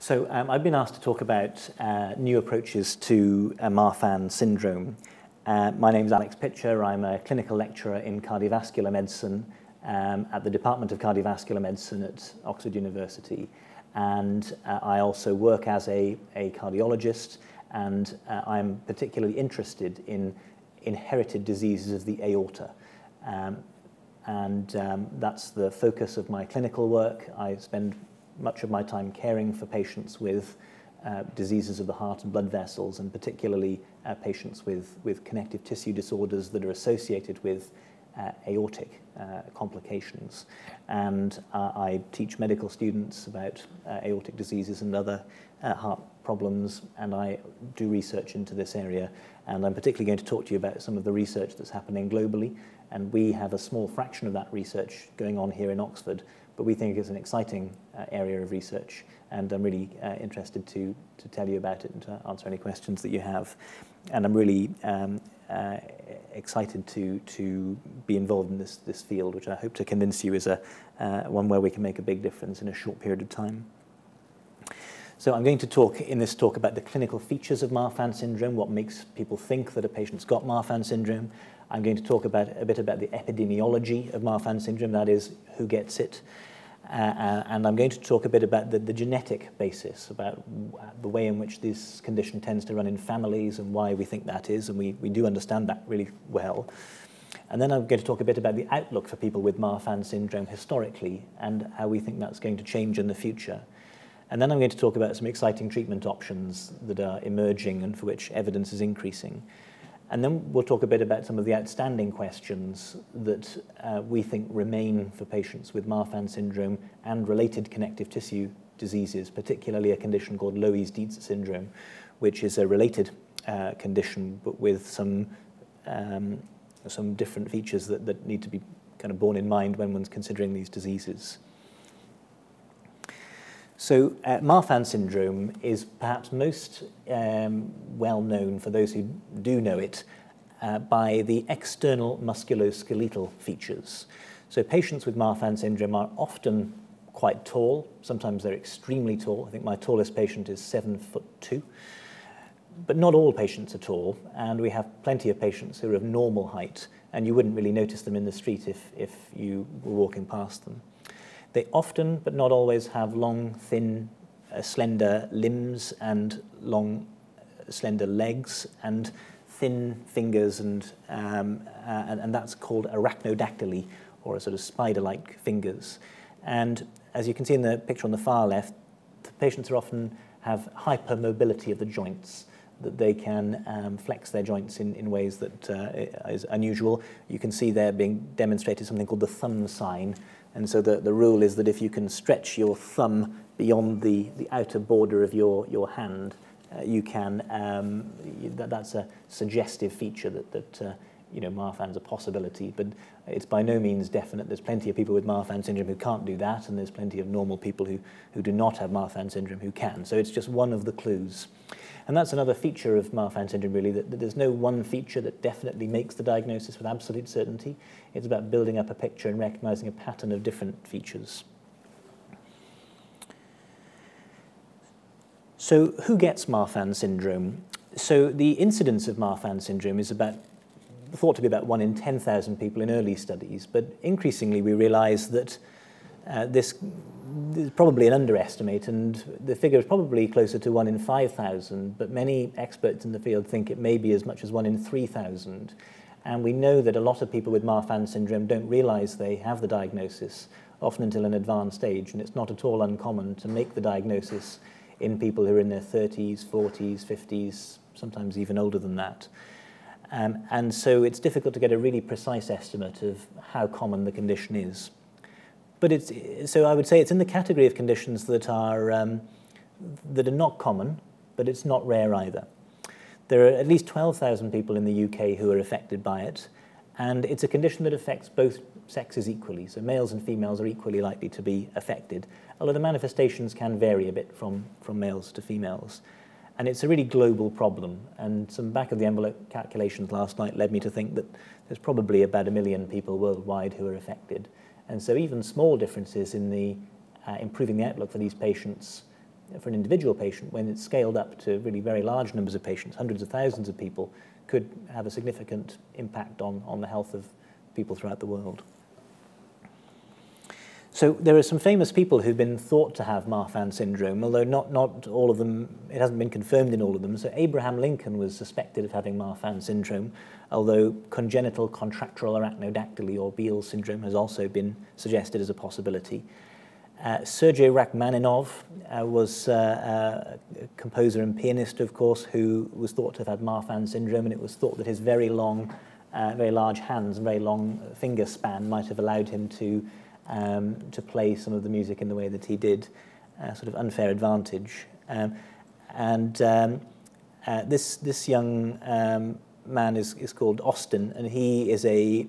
So I've been asked to talk about new approaches to Marfan syndrome. My name's Alex Pitcher. I'm a clinical lecturer in cardiovascular medicine at the Department of Cardiovascular Medicine at Oxford University. And I also work as a cardiologist, and I'm particularly interested in inherited diseases of the aorta. That's the focus of my clinical work. I spend much of my time caring for patients with diseases of the heart and blood vessels, and particularly patients with connective tissue disorders that are associated with aortic complications. And I teach medical students about aortic diseases and other heart problems, and I do research into this area. And I'm particularly going to talk to you about some of the research that's happening globally. And we have a small fraction of that research going on here in Oxford, but we think it's an exciting area of research, and I'm really interested to tell you about it and to answer any questions that you have. And I'm really excited to be involved in this field, which I hope to convince you is one where we can make a big difference in a short period of time. So I'm going to talk in this talk about the clinical features of Marfan syndrome, what makes people think that a patient's got Marfan syndrome. I'm going to talk a bit about the epidemiology of Marfan syndrome, that is, who gets it. And I'm going to talk a bit about the genetic basis, about the way in which this condition tends to run in families and why we think that is, and we do understand that really well. And then I'm going to talk a bit about the outlook for people with Marfan syndrome historically and how we think that's going to change in the future. And then I'm going to talk about some exciting treatment options that are emerging and for which evidence is increasing. And then we'll talk a bit about some of the outstanding questions that we think remain for patients with Marfan syndrome and related connective tissue diseases, particularly a condition called Loeys-Dietz Syndrome, which is a related condition, but with some different features that need to be kind of borne in mind when one's considering these diseases. So Marfan syndrome is perhaps most well known, for those who do know it, by the external musculoskeletal features. So patients with Marfan syndrome are often quite tall. Sometimes they're extremely tall. I think my tallest patient is 7'2". But not all patients are tall, and we have plenty of patients who are of normal height, and you wouldn't really notice them in the street if you were walking past them. They often, but not always, have long, thin, slender limbs and long, slender legs and thin fingers, and that's called arachnodactyly, or a sort of spider-like fingers. And as you can see in the picture on the far left, the patients often have hypermobility of the joints, that they can flex their joints in ways that is unusual. You can see there being demonstrated something called the thumb sign. And so the rule is that if you can stretch your thumb beyond the outer border of your hand, you can, that's a suggestive feature that Marfan's a possibility, but it's by no means definite. There's plenty of people with Marfan syndrome who can't do that, and there's plenty of normal people who do not have Marfan syndrome who can. So it's just one of the clues. And that's another feature of Marfan syndrome, really, that there's no one feature that definitely makes the diagnosis with absolute certainty. It's about building up a picture and recognizing a pattern of different features. So who gets Marfan syndrome? So the incidence of Marfan syndrome is thought to be about 1 in 10,000 people in early studies, but increasingly we realize that this is probably an underestimate, and the figure is probably closer to 1 in 5,000, but many experts in the field think it may be as much as 1 in 3,000. And we know that a lot of people with Marfan syndrome don't realize they have the diagnosis, often until an advanced stage, and it's not at all uncommon to make the diagnosis in people who are in their 30s, 40s, 50s, sometimes even older than that. And so it's difficult to get a really precise estimate of how common the condition is. But so I would say it's in the category of conditions that are not common, but it's not rare either. There are at least 12,000 people in the UK who are affected by it, and it's a condition that affects both sexes equally. So males and females are equally likely to be affected, although the manifestations can vary a bit from males to females. And it's a really global problem, and some back-of-the-envelope calculations last night led me to think that there's probably about 1 million people worldwide who are affected. And so even small differences in the improving the outlook for these patients for an individual patient, when it's scaled up to really very large numbers of patients, hundreds of thousands of people, could have a significant impact on the health of people throughout the world. So there are some famous people who've been thought to have Marfan syndrome, although not all of them, it hasn't been confirmed in all of them. So Abraham Lincoln was suspected of having Marfan syndrome, although congenital contractural arachnodactyly or Beal syndrome has also been suggested as a possibility. Sergei Rachmaninoff was a composer and pianist, of course, who was thought to have had Marfan syndrome, and it was thought that his very large hands and very long finger span might have allowed him to play some of the music in the way that he did, sort of unfair advantage. This young man is called Austin, and he is a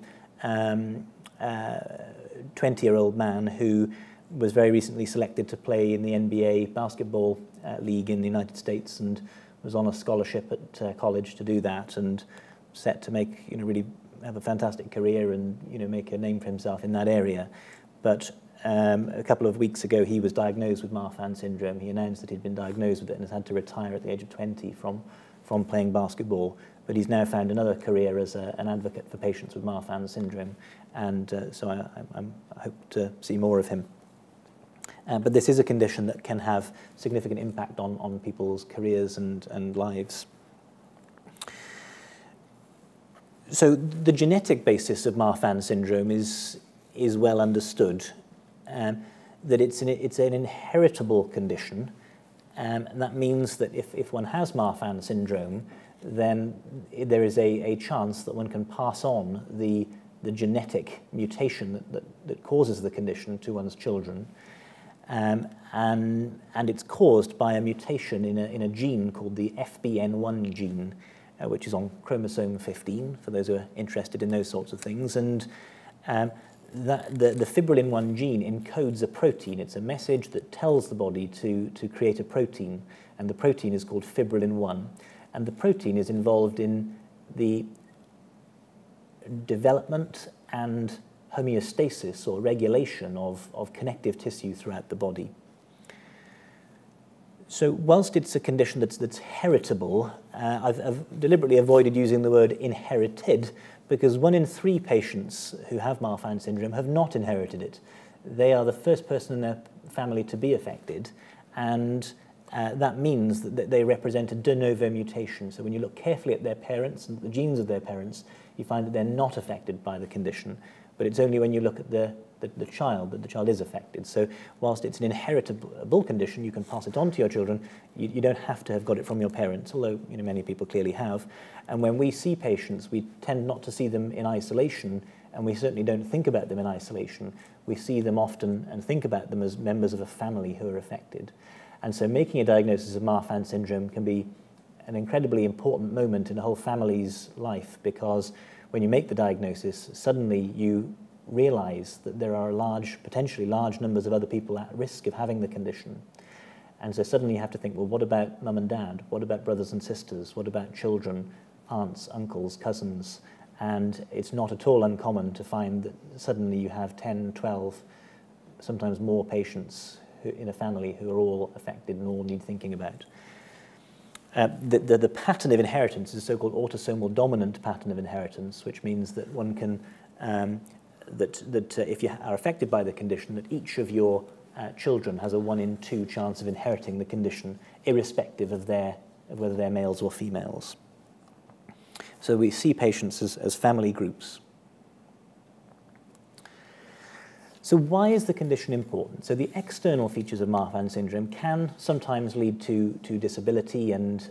20-year-old man who was very recently selected to play in the NBA basketball league in the United States, and was on a scholarship at college to do that, and set to make, really have a fantastic career and, make a name for himself in that area. But a couple of weeks ago, he was diagnosed with Marfan syndrome. He announced that he'd been diagnosed with it and has had to retire at the age of 20 from playing basketball. But he's now found another career as an advocate for patients with Marfan syndrome, and so I hope to see more of him. But this is a condition that can have significant impact on people's careers and lives. So the genetic basis of Marfan syndrome is well understood, that it's an inheritable condition, and that means that if one has Marfan syndrome, then there is a chance that one can pass on the genetic mutation that causes the condition to one's children, and it's caused by a mutation in a gene called the FBN1 gene, which is on chromosome 15, for those who are interested in those sorts of things. And the fibrillin-1 gene encodes a protein. It's a message that tells the body to create a protein, and the protein is called fibrillin-1. And the protein is involved in the development and homeostasis or regulation of connective tissue throughout the body. So whilst it's a condition that's heritable, I've deliberately avoided using the word inherited, because 1 in 3 patients who have Marfan syndrome have not inherited it. They are the first person in their family to be affected, and that means that they represent a de novo mutation. So when you look carefully at their parents and the genes of their parents, you find that they're not affected by the condition. But it's only when you look at the child that the child is affected. So whilst it's an inheritable condition, you can pass it on to your children. You don't have to have got it from your parents, although many people clearly have. And when we see patients, we tend not to see them in isolation, and we certainly don't think about them in isolation. We see them often and think about them as members of a family who are affected. And so making a diagnosis of Marfan syndrome can be an incredibly important moment in a whole family's life, because when you make the diagnosis, suddenly you realize that there are potentially large numbers of other people at risk of having the condition. And so suddenly you have to think, well, what about mum and dad? What about brothers and sisters? What about children, aunts, uncles, cousins? And it's not at all uncommon to find that suddenly you have 10, 12, sometimes more patients in a family who are all affected and all need thinking about. The pattern of inheritance is a so-called autosomal dominant pattern of inheritance, which means that one can, if you are affected by the condition, that each of your children has a 1 in 2 chance of inheriting the condition, irrespective of whether they're males or females. So we see patients as family groups. So why is the condition important? So the external features of Marfan syndrome can sometimes lead to disability and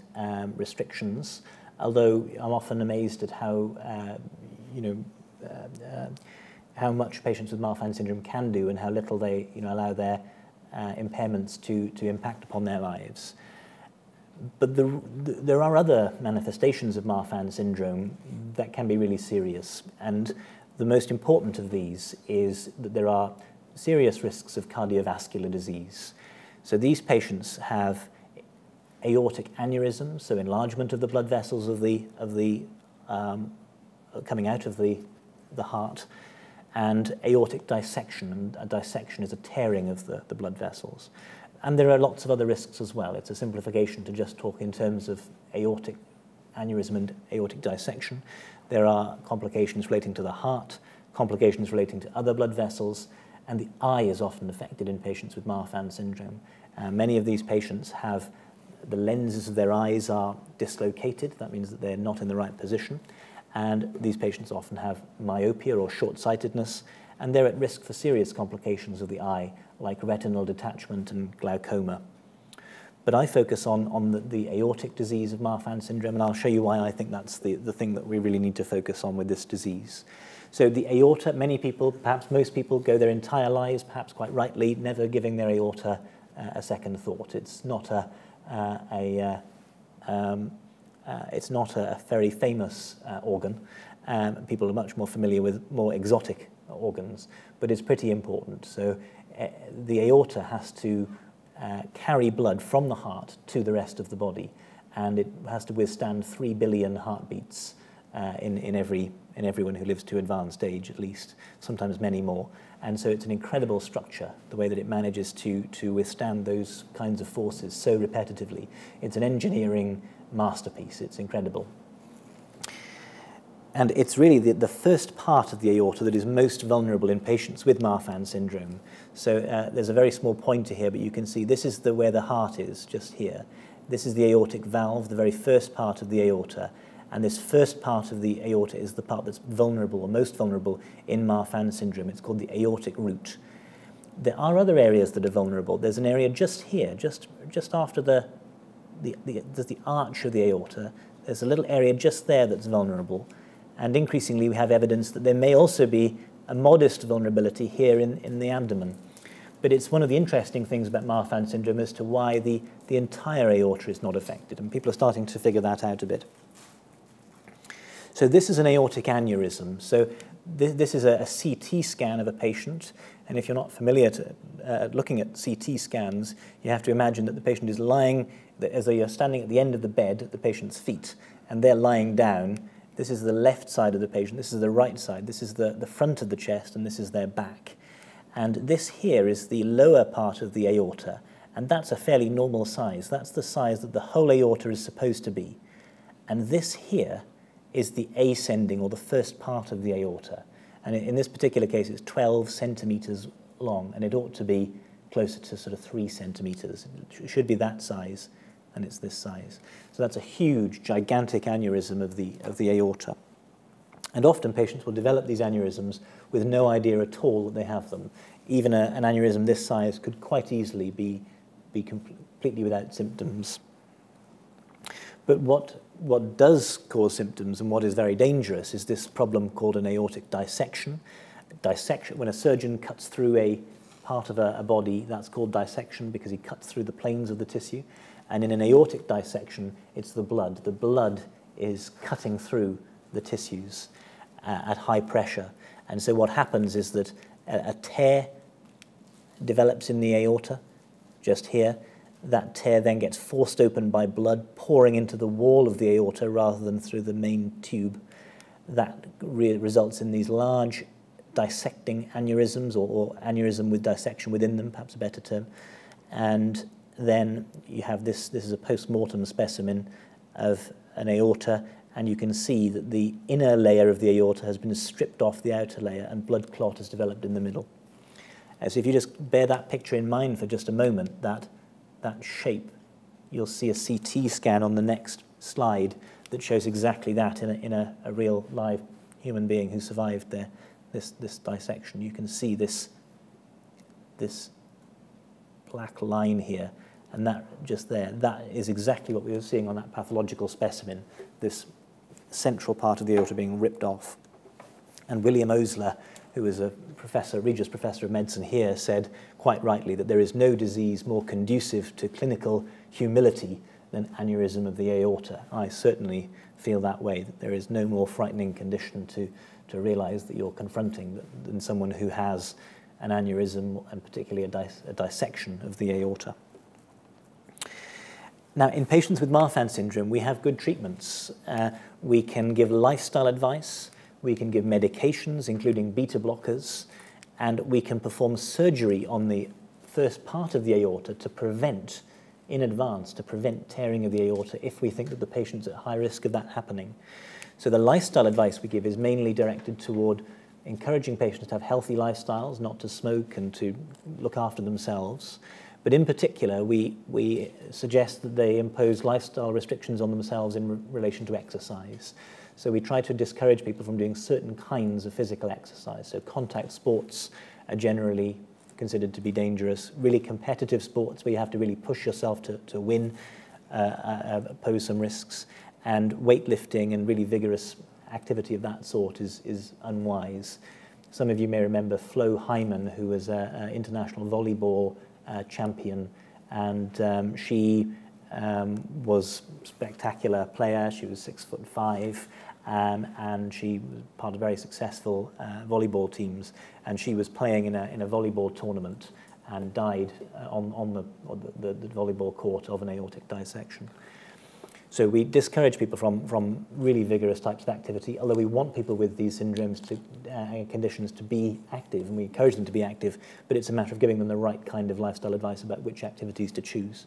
restrictions, although I'm often amazed at how much patients with Marfan syndrome can do and how little they allow their impairments to impact upon their lives. But there are other manifestations of Marfan syndrome that can be really serious, and the most important of these is that there are serious risks of cardiovascular disease. So these patients have aortic aneurysm, so enlargement of the blood vessels coming out of the heart, and aortic dissection. And a dissection is a tearing of the blood vessels. And there are lots of other risks as well. It's a simplification to just talk in terms of aortic aneurysm and aortic dissection. There are complications relating to the heart, complications relating to other blood vessels, and the eye is often affected in patients with Marfan syndrome. Many of these patients have the lenses of their eyes are dislocated. That means that they're not in the right position. And these patients often have myopia or short-sightedness, and they're at risk for serious complications of the eye, like retinal detachment and glaucoma. But I focus on the aortic disease of Marfan syndrome, and I'll show you why I think that's the thing that we really need to focus on with this disease. So the aorta, many people, perhaps most people, go their entire lives, perhaps quite rightly, never giving their aorta a second thought. It's not it's not a very famous organ. People are much more familiar with more exotic organs, but it's pretty important. So the aorta has to carry blood from the heart to the rest of the body, and it has to withstand 3 billion heartbeats in everyone who lives to advanced age, at least, sometimes many more. And so it's an incredible structure, the way that it manages to withstand those kinds of forces so repetitively. It's an engineering masterpiece. It's incredible. And it's really the first part of the aorta that is most vulnerable in patients with Marfan syndrome. So there's a very small pointer here, but you can see this is where the heart is, just here. This is the aortic valve, the very first part of the aorta. And this first part of the aorta is the part that's vulnerable, or most vulnerable, in Marfan syndrome. It's called the aortic root. There are other areas that are vulnerable. There's an area just here, just after there's the arch of the aorta. There's a little area just there that's vulnerable. And increasingly, we have evidence that there may also be a modest vulnerability here in the abdomen. But it's one of the interesting things about Marfan syndrome as to why the entire aorta is not affected. And people are starting to figure that out a bit. So this is an aortic aneurysm. So this is a CT scan of a patient. And if you're not familiar looking at CT scans, you have to imagine that the patient is lying, as though you're standing at the end of the bed at the patient's feet, and they're lying down. This is the left side of the patient. This is the right side. This is the front of the chest, and this is their back. And this here is the lower part of the aorta. And that's a fairly normal size. That's the size that the whole aorta is supposed to be. And this here is the ascending, or the first part of the aorta. And in this particular case, it's 12 centimeters long, and it ought to be closer to sort of 3 centimeters. It should be that size, and it's this size. So that's a huge, gigantic aneurysm of the aorta. And often patients will develop these aneurysms with no idea at all that they have them. Even an aneurysm this size could quite easily be completely without symptoms. But what does cause symptoms and what is very dangerous is this problem called an aortic dissection. Dissection, when a surgeon cuts through a part of a body, that's called dissection because he cuts through the planes of the tissue. And in an aortic dissection, it's the blood. The blood is cutting through the tissues at high pressure. And so what happens is that a tear develops in the aorta, just here. That tear then gets forced open by blood pouring into the wall of the aorta rather than through the main tube. That results in these large dissecting aneurysms, or aneurysm with dissection within them, perhaps a better term. And then you have this is a post-mortem specimen of an aorta, and you can see that the inner layer of the aorta has been stripped off the outer layer, and blood clot has developed in the middle. So if you just bear that picture in mind for just a moment, that shape, you'll see a CT scan on the next slide that shows exactly that in a real live human being who survived this dissection. You can see this black line here, and that just there, that is exactly what we were seeing on that pathological specimen, this central part of the aorta being ripped off. And William Osler, who was a professor, Regius Professor of Medicine here, said quite rightly that there is no disease more conducive to clinical humility than aneurysm of the aorta. I certainly feel that way, that there is no more frightening condition to realize that you're confronting than someone who has an aneurysm, and particularly a dissection of the aorta. Now, in patients with Marfan syndrome, we have good treatments. We can give lifestyle advice. We can give medications, including beta blockers, and we can perform surgery on the first part of the aorta to prevent, in advance, to prevent tearing of the aorta if we think that the patient's at high risk of that happening. So the lifestyle advice we give is mainly directed toward encouraging patients to have healthy lifestyles, not to smoke and to look after themselves. But in particular, we suggest that they impose lifestyle restrictions on themselves in relation to exercise. So we try to discourage people from doing certain kinds of physical exercise. So contact sports are generally considered to be dangerous. Really competitive sports where you have to really push yourself to win pose some risks. And weightlifting and really vigorous activity of that sort is unwise. Some of you may remember Flo Hyman, who was an international volleyball champion, and she was a spectacular player. She was 6'5", and she was part of very successful volleyball teams. And she was playing in a volleyball tournament and died on the volleyball court of an aortic dissection. So we discourage people from really vigorous types of activity, although we want people with these syndromes conditions to be active, and we encourage them to be active, but it's a matter of giving them the right kind of lifestyle advice about which activities to choose.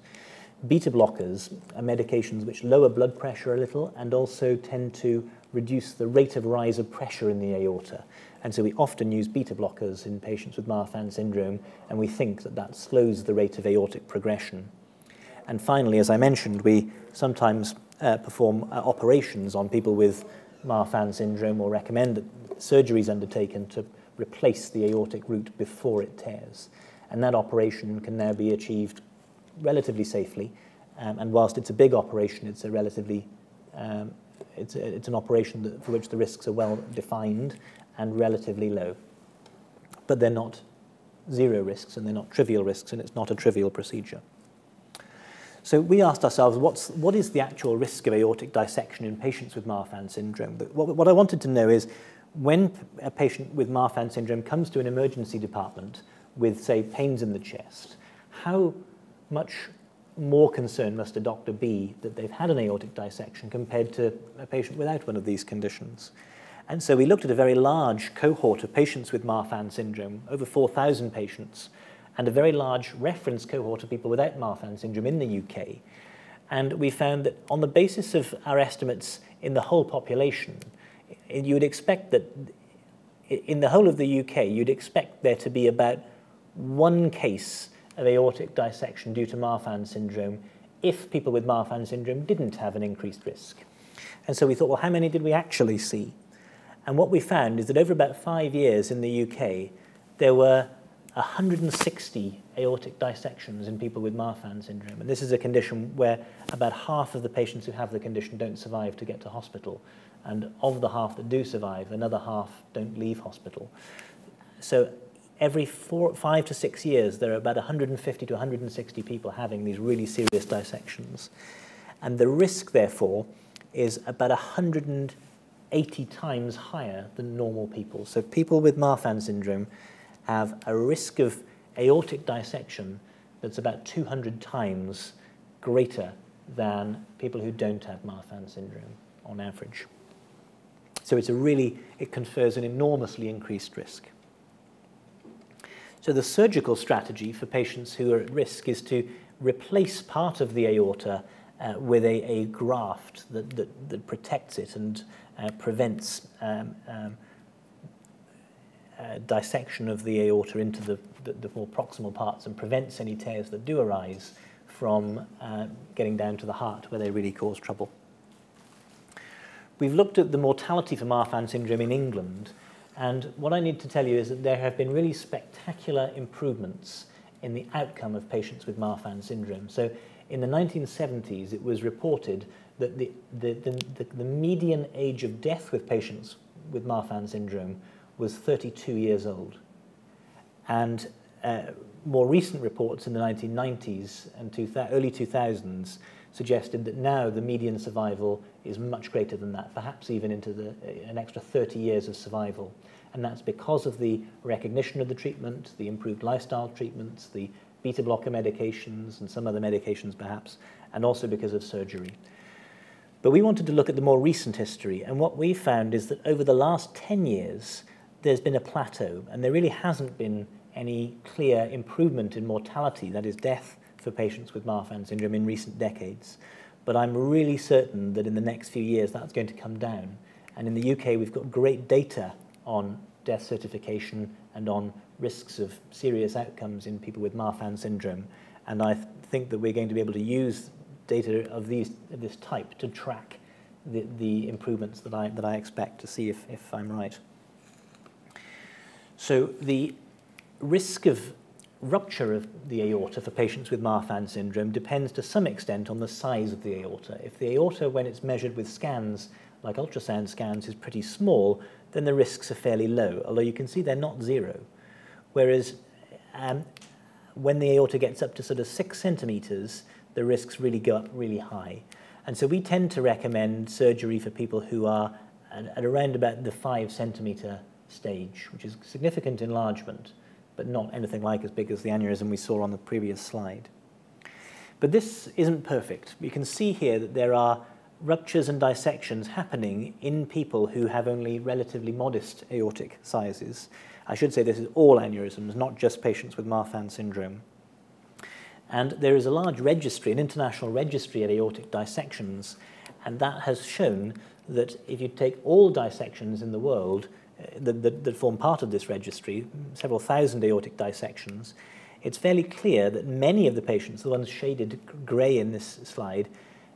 Beta blockers are medications which lower blood pressure a little and also tend to reduce the rate of rise of pressure in the aorta. And so we often use beta blockers in patients with Marfan syndrome, and we think that that slows the rate of aortic progression. And finally, as I mentioned, we sometimes perform operations on people with Marfan syndrome, or recommend that surgery is undertaken to replace the aortic root before it tears. And that operation can now be achieved relatively safely. And whilst it's a big operation, it's a relatively, it's an operation for which the risks are well defined and relatively low. But they're not zero risks, and they're not trivial risks, and it's not a trivial procedure. So we asked ourselves, what is the actual risk of aortic dissection in patients with Marfan syndrome? But what I wanted to know is, when a patient with Marfan syndrome comes to an emergency department with, say, pains in the chest, how much more concerned must a doctor be that they've had an aortic dissection compared to a patient without one of these conditions? And so we looked at a very large cohort of patients with Marfan syndrome, over 4,000 patients, and a very large reference cohort of people without Marfan syndrome in the UK. And we found that on the basis of our estimates in the whole population, you would expect that in the whole of the UK, you'd expect there to be about one case of aortic dissection due to Marfan syndrome if people with Marfan syndrome didn't have an increased risk. And so we thought, well, how many did we actually see? And what we found is that over about 5 years in the UK, there were 160 aortic dissections in people with Marfan syndrome. And this is a condition where about half of the patients who have the condition don't survive to get to hospital. And of the half that do survive, another half don't leave hospital. So every 5 to 6 years, there are about 150 to 160 people having these really serious dissections. And the risk, therefore, is about 180 times higher than normal people. So people with Marfan syndrome have a risk of aortic dissection that's about 200 times greater than people who don't have Marfan syndrome on average. So it confers an enormously increased risk. So the surgical strategy for patients who are at risk is to replace part of the aorta with a graft that protects it and prevents dissection of the aorta into the more proximal parts, and prevents any tears that do arise from getting down to the heart where they really cause trouble. We've looked at the mortality for Marfan syndrome in England, and what I need to tell you is that there have been really spectacular improvements in the outcome of patients with Marfan syndrome. So in the 1970s, it was reported that the median age of death with patients with Marfan syndrome was 32 years old. And more recent reports in the 1990s and early 2000s suggested that now the median survival is much greater than that, perhaps even into an extra 30 years of survival. And that's because of the recognition of the treatment, the improved lifestyle treatments, the beta blocker medications, and some other medications perhaps, and also because of surgery. But we wanted to look at the more recent history, and what we found is that over the last 10 years, there's been a plateau, and there really hasn't been any clear improvement in mortality, that is death, for patients with Marfan syndrome in recent decades. But I'm really certain that in the next few years that's going to come down. And in the UK, we've got great data on death certification and on risks of serious outcomes in people with Marfan syndrome. And I think that we're going to be able to use data of this type to track the improvements that I expect, to see if I'm right. So the risk of rupture of the aorta for patients with Marfan syndrome depends to some extent on the size of the aorta. If the aorta, when it's measured with scans, like ultrasound scans, is pretty small, then the risks are fairly low, although you can see they're not zero. Whereas when the aorta gets up to sort of 6 centimeters, the risks really go up really high. And so we tend to recommend surgery for people who are at around about the 5 centimeter stage, which is significant enlargement, but not anything like as big as the aneurysm we saw on the previous slide. But this isn't perfect. You can see here that there are ruptures and dissections happening in people who have only relatively modest aortic sizes. I should say this is all aneurysms, not just patients with Marfan syndrome. And there is a large registry, an international registry of aortic dissections, and that has shown that if you take all dissections in the world that form part of this registry, several thousand aortic dissections, it's fairly clear that many of the patients, the ones shaded grey in this slide,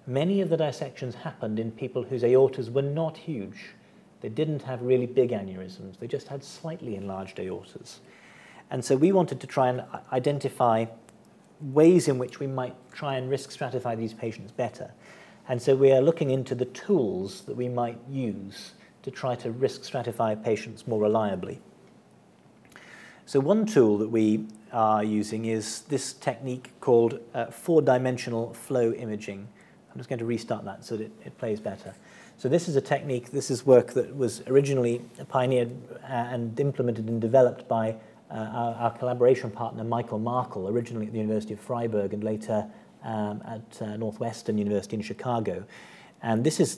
many of the dissections happened in people whose aortas were not huge. They didn't have really big aneurysms. They just had slightly enlarged aortas. And so we wanted to try and identify ways in which we might try and risk stratify these patients better. And so we are looking into the tools that we might use to try to risk stratify patients more reliably. So one tool that we are using is this technique called 4-dimensional flow imaging. I'm just going to restart that so that it plays better. So this is a technique, this is work that was originally pioneered and implemented and developed by our collaboration partner Michael Markle, originally at the University of Freiburg and later at Northwestern University in Chicago. And this is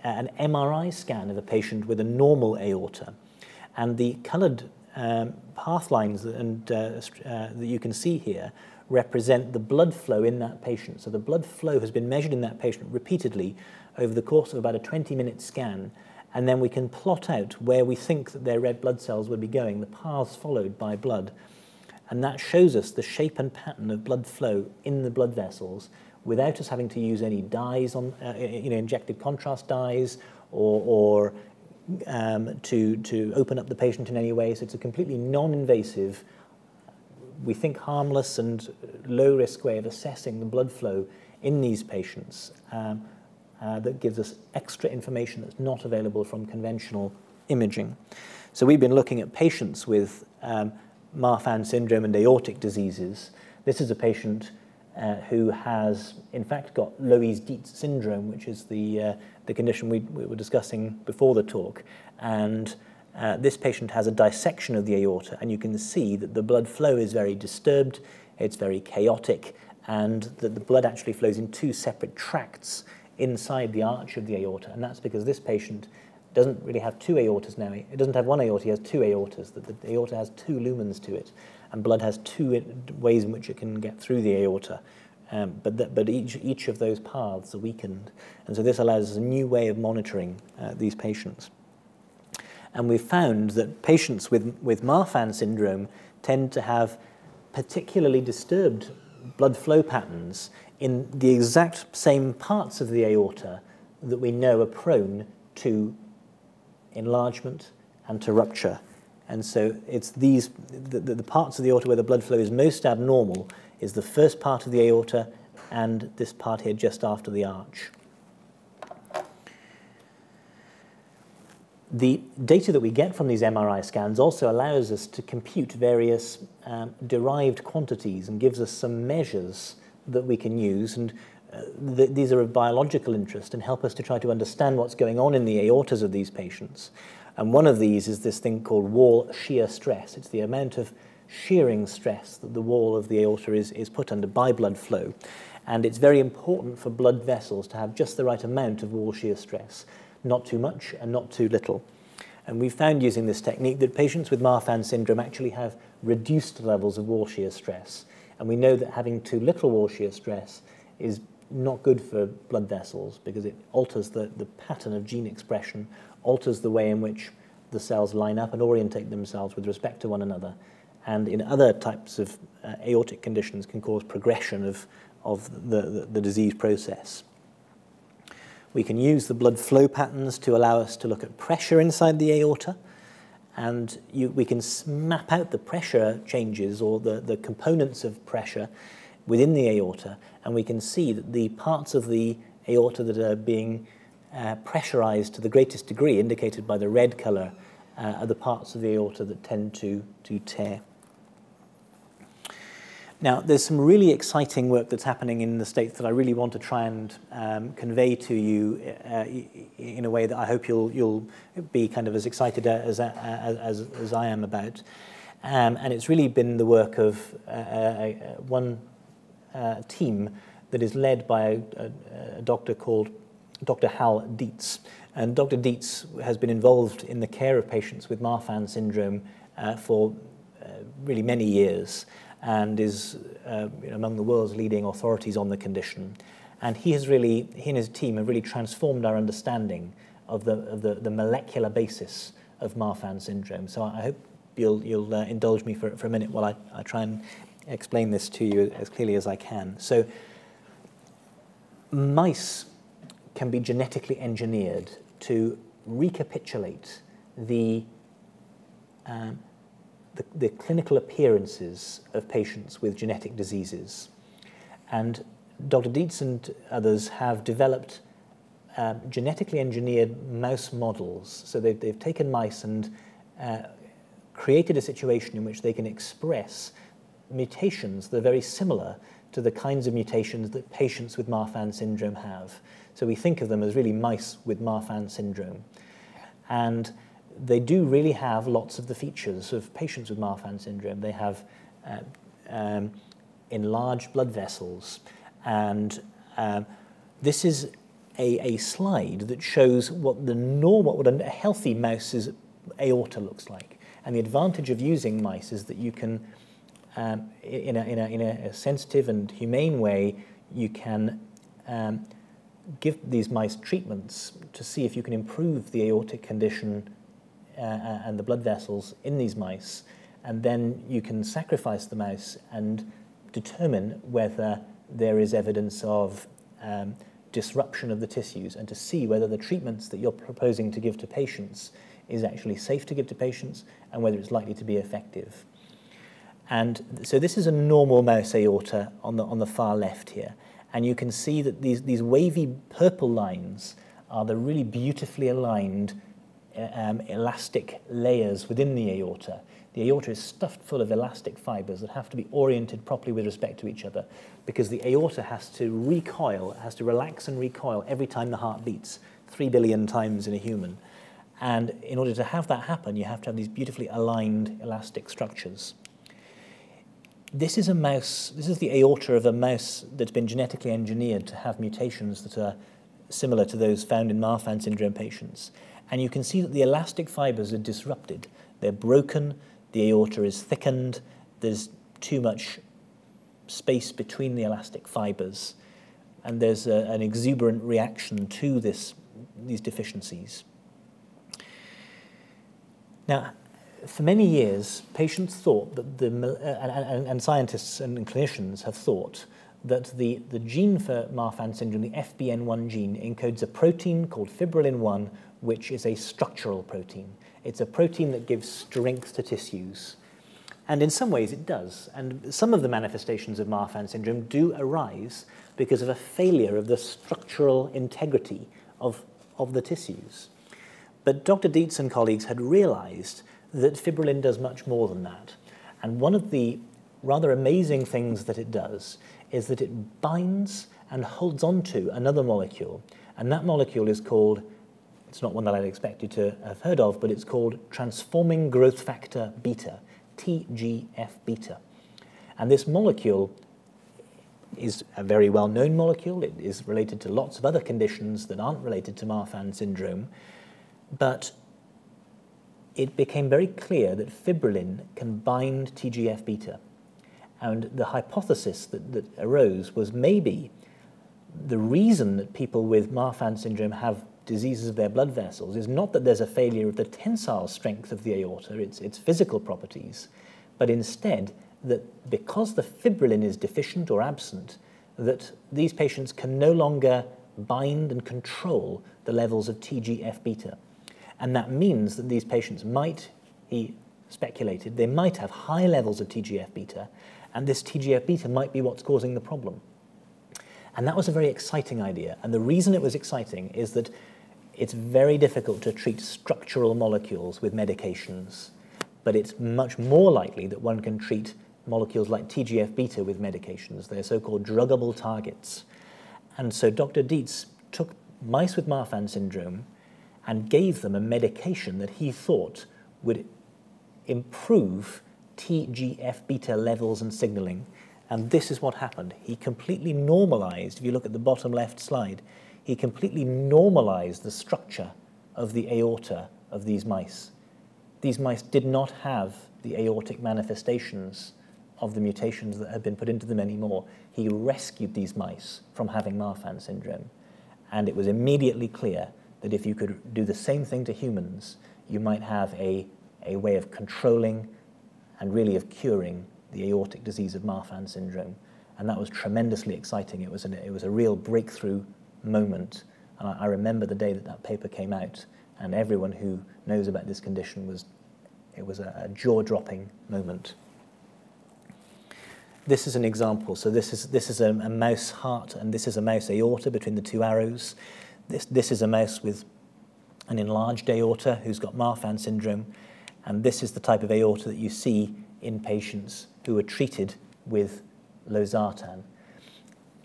an MRI scan of a patient with a normal aorta. And the colored path lines that you can see here represent the blood flow in that patient. So the blood flow has been measured in that patient repeatedly over the course of about a 20-minute scan, and then we can plot out where we think that their red blood cells would be going, the paths followed by blood. And that shows us the shape and pattern of blood flow in the blood vessels without us having to use any dyes, injected contrast dyes, or to open up the patient in any way. So it's a completely non-invasive, we think harmless and low-risk way of assessing the blood flow in these patients that gives us extra information that's not available from conventional imaging. So we've been looking at patients with Marfan syndrome and aortic diseases. This is a patient who has, in fact, got Loeys-Dietz Syndrome, which is the condition we were discussing before the talk. And this patient has a dissection of the aorta, and you can see that the blood flow is very disturbed, it's very chaotic, and that the blood actually flows in 2 separate tracts inside the arch of the aorta. And that's because this patient doesn't really have 2 aortas now. It doesn't have 1 aorta, he has 2 aortas. The aorta has 2 lumens to it, and blood has 2 ways in which it can get through the aorta. But each of those paths are weakened. And so this allows us a new way of monitoring these patients. And we've found that patients with Marfan syndrome tend to have particularly disturbed blood flow patterns in the exact same parts of the aorta that we know are prone to enlargement and to rupture. And so it's the parts of the aorta where the blood flow is most abnormal is the first part of the aorta and this part here just after the arch. The data that we get from these MRI scans also allows us to compute various derived quantities and gives us some measures that we can use. And these are of biological interest and help us to try to understand what's going on in the aortas of these patients. And one of these is this thing called wall shear stress. It's the amount of shearing stress that the wall of the aorta is put under by blood flow. And it's very important for blood vessels to have just the right amount of wall shear stress, not too much and not too little. And we found using this technique that patients with Marfan syndrome actually have reduced levels of wall shear stress. And we know that having too little wall shear stress is not good for blood vessels because it alters the pattern of gene expression, alters the way in which the cells line up and orientate themselves with respect to one another. And in other types of aortic conditions can cause progression of the disease process. We can use the blood flow patterns to allow us to look at pressure inside the aorta, and we can map out the pressure changes or the components of pressure within the aorta, and we can see that the parts of the aorta that are being pressurized to the greatest degree, indicated by the red color, are the parts of the aorta that tend to tear. Now, there's some really exciting work that's happening in the States that I really want to try and convey to you in a way that I hope you'll be kind of as excited as I am about. And it's really been the work of one team that is led by a doctor called Dr. Loeys-Dietz. And Dr. Dietz has been involved in the care of patients with Marfan syndrome for really many years, and is among the world's leading authorities on the condition. And he and his team have really transformed our understanding of the molecular basis of Marfan syndrome. So I hope you'll indulge me for a minute while I try and explain this to you as clearly as I can. So mice can be genetically engineered to recapitulate the clinical appearances of patients with genetic diseases. And Dr. Dietz and others have developed genetically engineered mouse models. So they've taken mice and created a situation in which they can express mutations that are very similar to the kinds of mutations that patients with Marfan syndrome have. So we think of them as really mice with Marfan syndrome. And they do really have lots of the features of patients with Marfan syndrome. They have enlarged blood vessels. And this is a slide that shows what a healthy mouse's aorta looks like. And the advantage of using mice is that you can, in a sensitive and humane way, you can give these mice treatments to see if you can improve the aortic condition and the blood vessels in these mice, and then you can sacrifice the mouse and determine whether there is evidence of disruption of the tissues, and to see whether the treatments that you're proposing to give to patients is actually safe to give to patients and whether it's likely to be effective. And so this is a normal mouse aorta on the far left here, and you can see that these wavy purple lines are the really beautifully aligned elastic layers within the aorta. The aorta is stuffed full of elastic fibers that have to be oriented properly with respect to each other, because the aorta has to recoil, has to relax and recoil every time the heart beats, 3 billion times in a human. And in order to have that happen, you have to have these beautifully aligned elastic structures. This is the aorta of a mouse that's been genetically engineered to have mutations that are similar to those found in Marfan syndrome patients. And you can see that the elastic fibers are disrupted. They're broken, the aorta is thickened, there's too much space between the elastic fibers, and there's an exuberant reaction to these deficiencies. Now, for many years, patients thought that and scientists and clinicians have thought that the gene for Marfan syndrome, the FBN1 gene, encodes a protein called fibrillin-1, which is a structural protein. It's a protein that gives strength to tissues. And in some ways it does. And some of the manifestations of Marfan syndrome do arise because of a failure of the structural integrity of the tissues. But Dr. Dietz and colleagues had realized that fibrillin does much more than that. And one of the rather amazing things that it does is that it binds and holds onto another molecule. And that molecule is called, it's not one that I'd expect you to have heard of, but it's called transforming growth factor beta, TGF Beta. And this molecule is a very well-known molecule. It is related to lots of other conditions that aren't related to Marfan syndrome. But it became very clear that fibrillin can bind TGF beta. And the hypothesis that arose was maybe the reason that people with Marfan syndrome have diseases of their blood vessels is not that there's a failure of the tensile strength of the aorta, its physical properties, but instead that because the fibrillin is deficient or absent, that these patients can no longer bind and control the levels of TGF beta. And that means that these patients might, he speculated, they might have high levels of TGF beta, and this TGF beta might be what's causing the problem. And that was a very exciting idea. And the reason it was exciting is that it's very difficult to treat structural molecules with medications, but it's much more likely that one can treat molecules like TGF beta with medications. They're so-called druggable targets. And so Dr. Dietz took mice with Marfan syndrome and gave them a medication that he thought would improve TGF beta levels and signaling. And this is what happened. He completely normalized, if you look at the bottom left slide, he completely normalized the structure of the aorta of these mice. These mice did not have the aortic manifestations of the mutations that had been put into them anymore. He rescued these mice from having Marfan syndrome. And it was immediately clear that if you could do the same thing to humans, you might have a way of controlling and really of curing the aortic disease of Marfan syndrome. And that was tremendously exciting. It was a real breakthrough moment. And I remember the day that that paper came out, and everyone who knows about this condition it was a jaw-dropping moment. This is an example. So this is a mouse heart, and this is a mouse aorta between the two arrows. This is a mouse with an enlarged aorta who's got Marfan syndrome, and this is the type of aorta that you see in patients who are treated with losartan.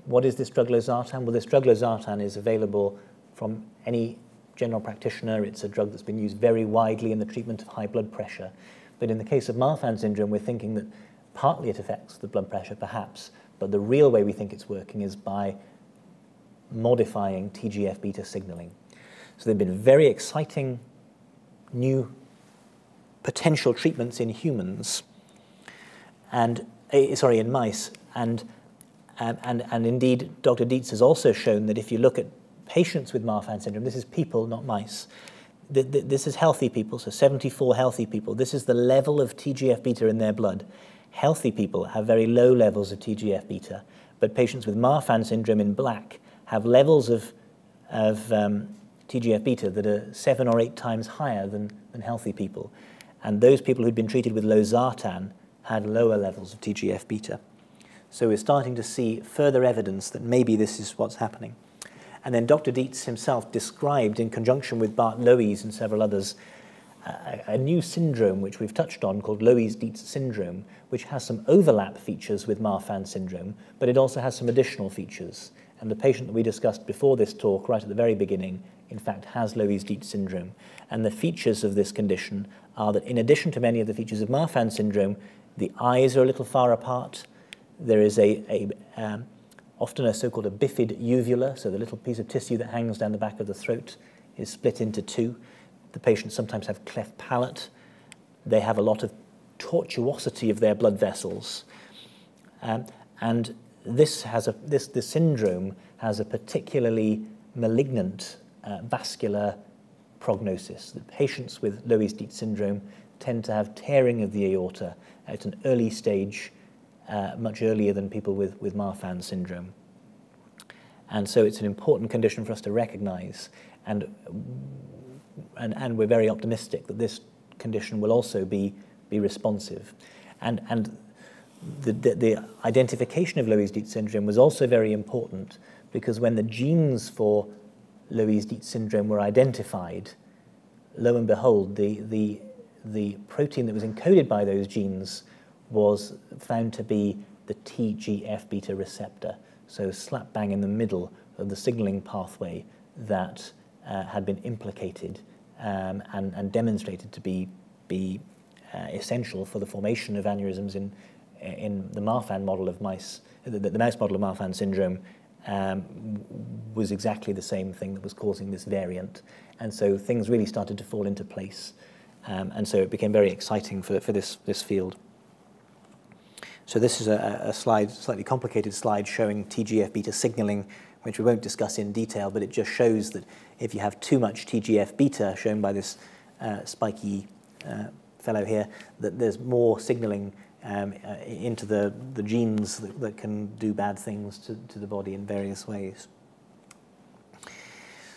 What is this drug losartan? Well, this drug losartan is available from any general practitioner. It's a drug that's been used very widely in the treatment of high blood pressure. But in the case of Marfan syndrome, we're thinking that partly it affects the blood pressure, perhaps, but the real way we think it's working is by modifying TGF beta signaling. So there have been very exciting new potential treatments in humans, and in mice, and indeed Dr. Dietz has also shown that if you look at patients with Marfan syndrome, this is people, not mice, this is healthy people, so 74 healthy people, this is the level of TGF beta in their blood. Healthy people have very low levels of TGF beta, but patients with Marfan syndrome in black have levels of TGF beta that are 7 or 8 times higher than healthy people. And those people who'd been treated with losartan had lower levels of TGF beta. So we're starting to see further evidence that maybe this is what's happening. And then Dr. Dietz himself described, in conjunction with Bart Loeys and several others, a new syndrome which we've touched on called Loeys-Dietz Syndrome, which has some overlap features with Marfan syndrome, but it also has some additional features. And the patient that we discussed before this talk, right at the very beginning, in fact has Loeys-Dietz Syndrome. And the features of this condition are that in addition to many of the features of Marfan syndrome, the eyes are a little far apart. There is often a so-called a bifid uvula, so the little piece of tissue that hangs down the back of the throat is split into two. The patients sometimes have cleft palate. They have a lot of tortuosity of their blood vessels. And this syndrome has a particularly malignant vascular prognosis. The patients with Loeys-Dietz syndrome tend to have tearing of the aorta at an early stage, much earlier than people with Marfan syndrome. And so it's an important condition for us to recognize, and we're very optimistic that this condition will also be responsive. And the identification of Loeys-Dietz syndrome was also very important, because when the genes for Loeys-Dietz syndrome were identified, lo and behold, the protein that was encoded by those genes was found to be the TGF beta receptor, so slap bang in the middle of the signaling pathway that had been implicated and demonstrated to be essential for the formation of aneurysms in the Marfan model of mice. The mouse model of Marfan syndrome was exactly the same thing that was causing this variant, and so things really started to fall into place. And so it became very exciting for this field. So this is a slide, slightly complicated slide showing TGF beta signaling, which we won't discuss in detail, but it just shows that if you have too much TGF beta, shown by this spiky fellow here, that there's more signaling into the genes that can do bad things to the body in various ways.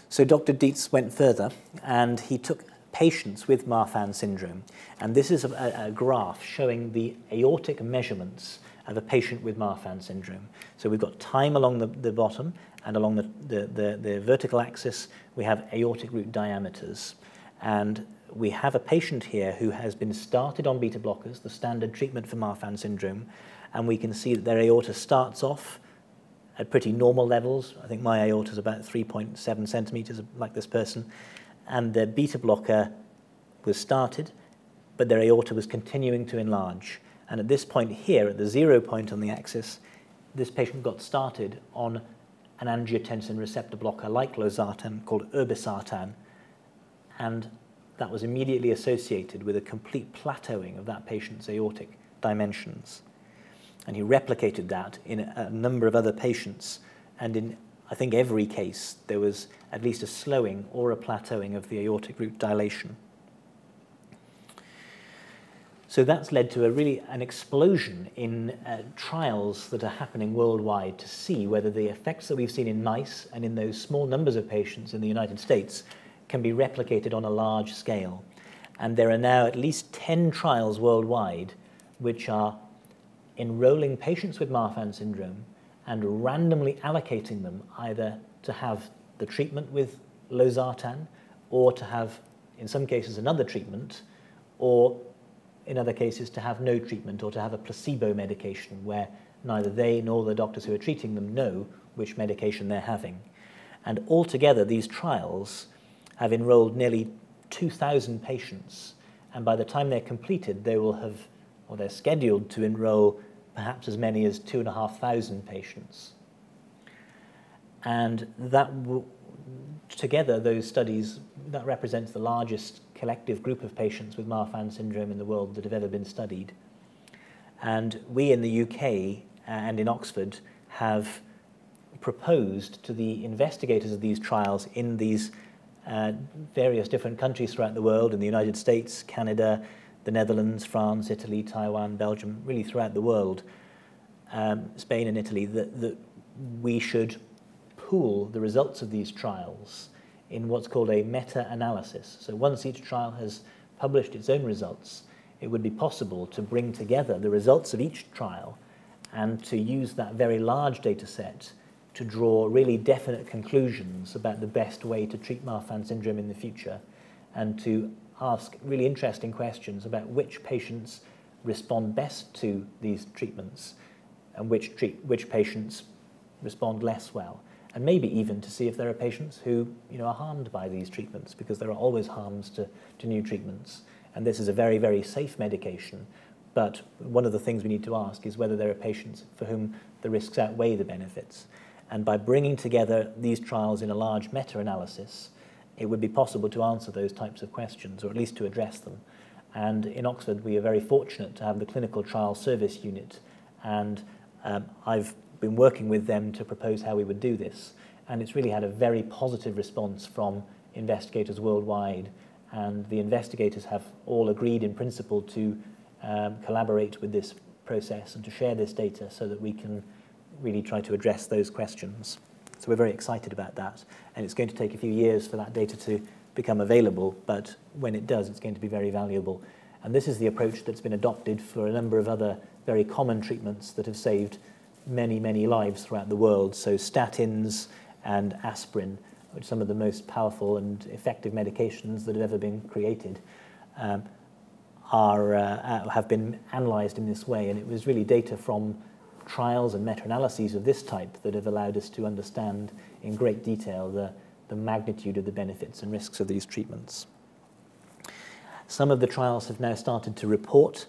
So Dr. Dietz went further, and he took patients with Marfan syndrome, and this is a graph showing the aortic measurements of a patient with Marfan syndrome. So we've got time along the bottom, and along the vertical axis we have aortic root diameters. And we have a patient here who has been started on beta blockers, the standard treatment for Marfan syndrome, and we can see that their aorta starts off at pretty normal levels. I think my aorta is about 3.7 centimeters, like this person, and the beta blocker was started, but their aorta was continuing to enlarge. And at this point here, at the 0 point on the axis, this patient got started on an angiotensin receptor blocker like losartan, called irbesartan, and that was immediately associated with a complete plateauing of that patient's aortic dimensions. And he replicated that in a number of other patients, and in, I think, every case there was at least a slowing or a plateauing of the aortic root dilation. So that's led to an explosion in trials that are happening worldwide to see whether the effects that we've seen in mice and in those small numbers of patients in the United States can be replicated on a large scale. And there are now at least 10 trials worldwide which are enrolling patients with Marfan syndrome and randomly allocating them either to have the treatment with losartan, or to have, in some cases, another treatment, or in other cases to have no treatment, or to have a placebo medication where neither they nor the doctors who are treating them know which medication they're having. And altogether, these trials have enrolled nearly 2,000 patients, and by the time they're completed, they will have, or they're scheduled to enroll perhaps as many as 2,500 patients. And that together, those studies, that represents the largest collective group of patients with Marfan syndrome in the world that have ever been studied. And we in the UK and in Oxford have proposed to the investigators of these trials in these various different countries throughout the world, in the United States, Canada, the Netherlands, France, Italy, Taiwan, Belgium, really throughout the world, Spain and Italy, that we should pool the results of these trials in what's called a meta-analysis. So once each trial has published its own results, it would be possible to bring together the results of each trial and to use that very large data set to draw really definite conclusions about the best way to treat Marfan syndrome in the future, and to ask really interesting questions about which patients respond best to these treatments and which patients respond less well. And maybe even to see if there are patients who are harmed by these treatments, because there are always harms to new treatments. And this is a very, very safe medication. But one of the things we need to ask is whether there are patients for whom the risks outweigh the benefits. And by bringing together these trials in a large meta-analysis, it would be possible to answer those types of questions, or at least to address them. And in Oxford, we are very fortunate to have the Clinical Trial Service Unit. And I've been working with them to propose how we would do this. And it's really had a very positive response from investigators worldwide. And the investigators have all agreed in principle to collaborate with this process and to share this data so that we can really try to address those questions. So we're very excited about that. And it's going to take a few years for that data to become available, but when it does, it's going to be very valuable. And this is the approach that's been adopted for a number of other very common treatments that have saved many, many lives throughout the world. So statins and aspirin, which are some of the most powerful and effective medications that have ever been created, have been analyzed in this way. And it was really data from trials and meta-analyses of this type that have allowed us to understand in great detail the magnitude of the benefits and risks of these treatments. Some of the trials have now started to report,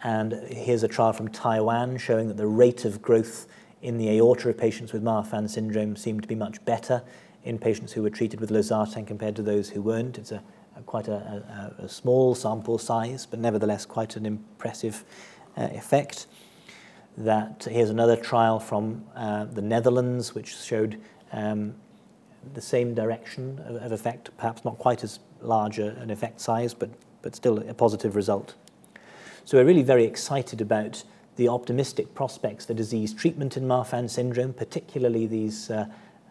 and here's a trial from Taiwan showing that the rate of growth in the aorta of patients with Marfan syndrome seemed to be much better in patients who were treated with losartan compared to those who weren't. It's a quite a small sample size, but nevertheless quite an impressive effect. Here's another trial from the Netherlands, which showed the same direction of effect, perhaps not quite as large an effect size, but still a positive result. So we're really very excited about the optimistic prospects for disease treatment in Marfan syndrome, particularly these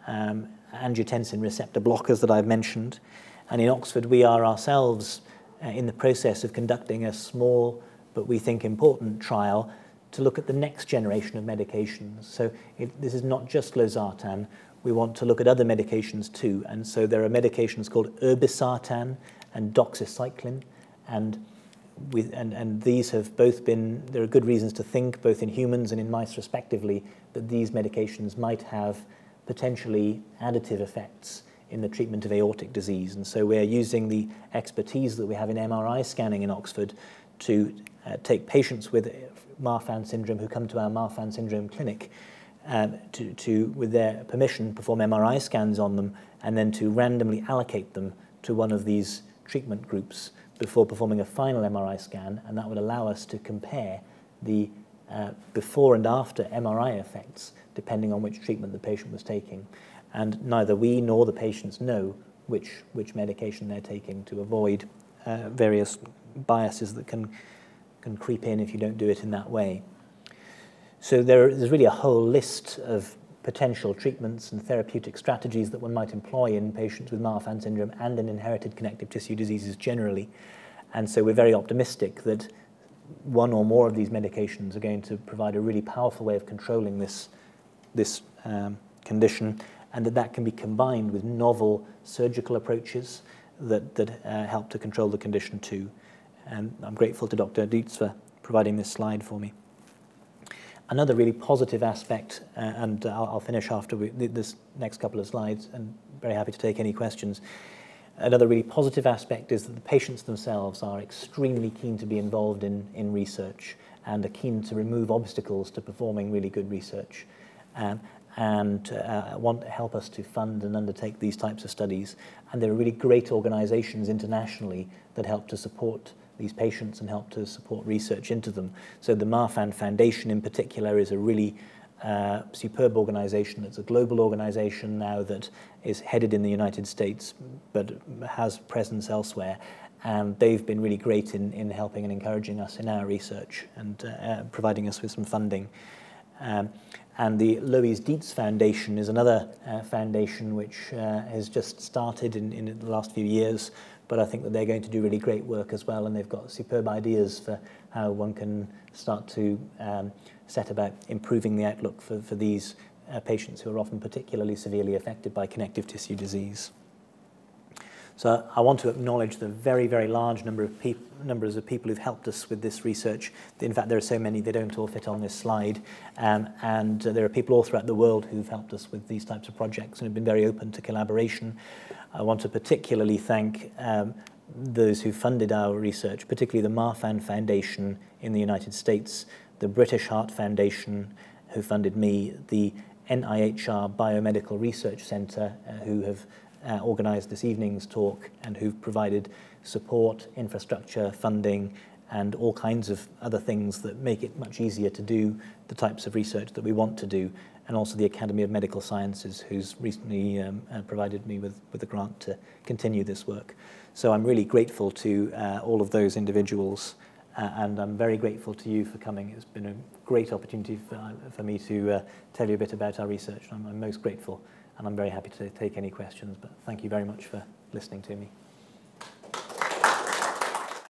angiotensin receptor blockers that I've mentioned. And in Oxford, we are ourselves in the process of conducting a small, but we think important trial to look at the next generation of medications. So this is not just losartan. We want to look at other medications too. And so there are medications called irbesartan and doxycycline. And these have both been, there are good reasons to think, both in humans and in mice respectively, that these medications might have potentially additive effects in the treatment of aortic disease. And so we're using the expertise that we have in MRI scanning in Oxford to take patients with Marfan syndrome who come to our Marfan syndrome clinic to, with their permission, perform MRI scans on them and then to randomly allocate them to one of these treatment groups before performing a final MRI scan, and that would allow us to compare the before and after MRI effects depending on which treatment the patient was taking. And neither we nor the patients know which medication they're taking to avoid various biases that can creep in if you don't do it in that way. So there's really a whole list of potential treatments and therapeutic strategies that one might employ in patients with Marfan syndrome and in inherited connective tissue diseases generally. And so we're very optimistic that one or more of these medications are going to provide a really powerful way of controlling this condition, and that can be combined with novel surgical approaches that help to control the condition too. And I'm grateful to Dr. Dietz for providing this slide for me. Another really positive aspect, and I'll finish after this next couple of slides, and very happy to take any questions. Another really positive aspect is that the patients themselves are extremely keen to be involved in research and are keen to remove obstacles to performing really good research. And want to help us to fund and undertake these types of studies. And there are really great organizations internationally that help to support these patients and help to support research into them. So the Marfan Foundation in particular is a really superb organization. It's a global organization now that is headed in the United States but has presence elsewhere. And they've been really great in helping and encouraging us in our research and providing us with some funding. And the Loeys-Dietz Foundation is another foundation which has just started in the last few years, but I think that they're going to do really great work as well, and they've got superb ideas for how one can start to set about improving the outlook for these patients who are often particularly severely affected by connective tissue disease. So I want to acknowledge the very, very large numbers of people who've helped us with this research. In fact, there are so many, they don't all fit on this slide. And there are people all throughout the world who've helped us with these types of projects and have been very open to collaboration. I want to particularly thank those who funded our research, particularly the Marfan Foundation in the United States, the British Heart Foundation, who funded me, the NIHR Biomedical Research Centre, who have organised this evening's talk and who've provided support, infrastructure, funding, and all kinds of other things that make it much easier to do the types of research that we want to do, and also the Academy of Medical Sciences, who's recently provided me with a grant to continue this work. So I'm really grateful to all of those individuals, and I'm very grateful to you for coming. It's been a great opportunity for me to tell you a bit about our research. I'm most grateful. And I'm very happy to take any questions, but thank you very much for listening to me.